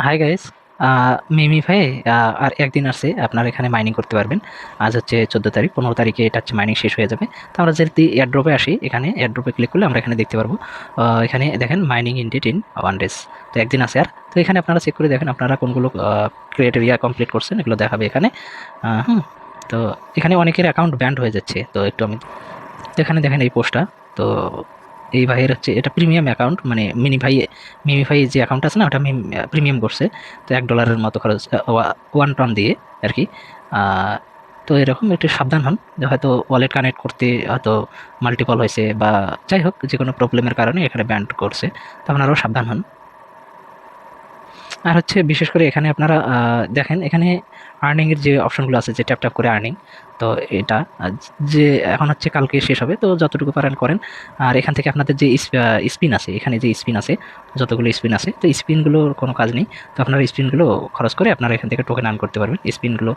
Hi guys, মিমি ভাই আর একদিন আছে আপনার এখানে মাইনিং করতে পারবেন। আজ হচ্ছে 14 তারিখ, 15 তারিখে এটা হচ্ছে মাইনিং শেষ হয়ে যাবে। তো আমরা যদি এয়ারড্রপে আসি, এখানে এয়ারড্রপে ক্লিক করলে আমরা এখানে দেখতে পারবো। এখানে দেখেন মাইনিং ইনডেড ইন 1 ডেজ। তো একদিন আছে আর। তো এখানে আপনারা চেক করে দেখেন আপনারা কোনগুলো ক্রাইটেরিয়া কমপ্লিট করছেন, এগুলো দেখাবে এখানে। হুম। তো এখানে অনেকের অ্যাকাউন্ট ব্যান্ড হয়ে যাচ্ছে, তো একটু আমি এখানে দেখেন এই পোস্টটা। তো এই ভাইয়ের হচ্ছে এটা প্রিমিয়াম অ্যাকাউন্ট, মানে মিমি ভাই যে অ্যাকাউন্ট আছে না, ওটা প্রিমিয়াম করছে। তো $1 মতো খরচ, 1 টন দিয়ে আর কি। আহ, তো এরকম একটু সাবধান হন, যে হয়তো ওয়ালেট কানেক্ট করতে হয়তো মাল্টিপল হয়েছে বা যাই হোক যে কোনো প্রবলেমের কারণে এখানে ব্যান্ড করছে। তো আপনারাও সাবধান হন। আর হচ্ছে বিশেষ করে এখানে আপনারা দেখেন এখানে আর্নিং এর যে অপশনগুলো আছে, যে ট্যাপ ট্যাপ করে আর্নিং। তো এটা যে এখন হচ্ছে কালকে শেষ হবে, তো যতটুকু পারেন করেন। আর এখান থেকে আপনাদের যে স্পিন আছে, এখানে যে স্পিন আছে, যতগুলো স্পিন আছে, তো স্পিনগুলোর কোনো কাজ নেই। তো আপনারা স্পিনগুলো খরচ করে আপনারা এখান থেকে টোকেন আর্ন করতে পারবেন। স্পিনগুলো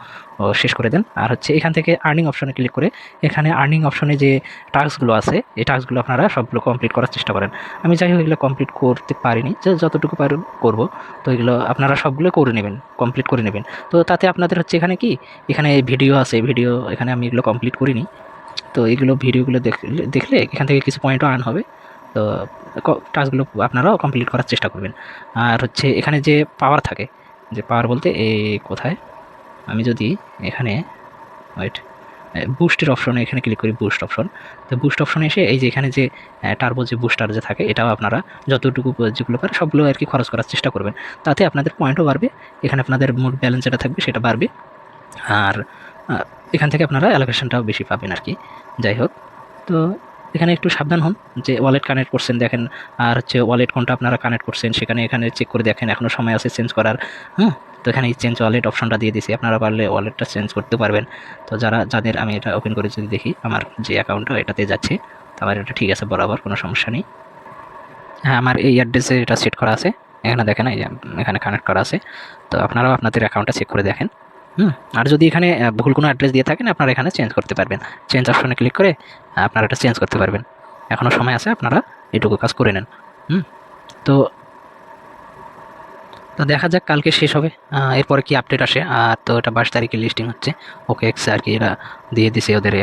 শেষ করে দেন। আর হচ্ছে এখান থেকে আর্নিং অপশনে ক্লিক করে এখানে আর্নিং অপশনে যে টাস্কগুলো আছে, এই টাস্কগুলো আপনারা সবগুলো কমপ্লিট করার চেষ্টা করেন। আমি যাই হোক এগুলো কমপ্লিট করতে পারিনি, যে যতটুকু পারি করবো। তো এগুলো আপনারা সবগুলো করে নেবেন, কমপ্লিট করে নেবেন। তো তাতে আপনাদের হচ্ছে এখানে কি, এখানে ভিডিও আছে, ভিডিও এখানে আমি এগুলো কমপ্লিট করিনি। তো এগুলো ভিডিওগুলো দেখলে দেখলে এখান থেকে কিছু পয়েন্টও আর্ন হবে। তো টাস্কগুলো আপনারাও কমপ্লিট করার চেষ্টা করবেন। আর হচ্ছে এখানে যে পাওয়ার থাকে, যে পাওয়ার বলতে এই কোথায়, আমি যদি এখানে ওয়েট বুস্টের অপশনে এখানে ক্লিক করি, বুস্ট অপশন। তো বুস্ট অপশনে এসে এই যে এখানে যে টার্বো যে বুস্টার যে থাকে, এটাও আপনারা যতটুকু যেগুলো পারে সবগুলো আর কি খরচ করার চেষ্টা করবেন। তাতে আপনাদের পয়েন্টও বাড়বে, এখানে আপনাদের মোট ব্যালেন্স যেটা থাকবে সেটা বাড়বে। আর এখান থেকে আপনারা অ্যালোকেশনটাও বেশি পাবেন আর কি। যাই হোক, তো এখানে একটু সাবধান হন, যে ওয়ালেট কানেক্ট করছেন দেখেন। আর হচ্ছে ওয়ালেট কোনটা আপনারা কানেক্ট করছেন সেখানে এখানে চেক করে দেখেন, এখনও সময় আছে চেঞ্জ করার। হুম। তো এখানে এই চেঞ্জ ওয়ালেট অপশনটা দিয়ে দিছি, আপনারা পারলে ওয়ালেটটা চেঞ্জ করতে পারবেন। তো যাদের আমি এটা ওপেন করে যদি দেখি আমার যে অ্যাকাউন্টটা এটাতে যাচ্ছে, তো আমার এটা ঠিক আছে, বরাবর কোনো সমস্যা নেই। হ্যাঁ, আমার এই অ্যাড্রেসে এটা সেট করা আছে। এখানে দেখেন এই যে এখানে কানেক্ট করা আছে। তো আপনারাও আপনাদের অ্যাকাউন্টটা চেক করে দেখেন। হুম। আর যদি এখানে ভুল কোনো অ্যাড্রেস দিয়ে থাকেন, আপনারা এখানে চেঞ্জ করতে পারবেন। চেঞ্জ অপশনে ক্লিক করে আপনারা এটা চেঞ্জ করতে পারবেন। এখনও সময় আছে, আপনারা এটুকু কাজ করে নেন। হুম। তো তো দেখা যাক কালকে শেষ হবে, এরপরে কি আপডেট আসে। আর তো এটা 22 তারিখে লিস্টিং হচ্ছে। ওকে এক্স আর কি এরা দিয়ে দিছে ওদের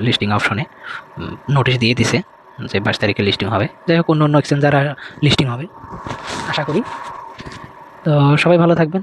লিস্টিং অপশনে নোটিশ দিয়ে দিছে যে 22 তারিখে লিস্টিং হবে। যাই হোক, অন্য অন্য এক্সচেঞ্জার লিস্টিং হবে আশা করি। তো সবাই ভালো থাকবেন।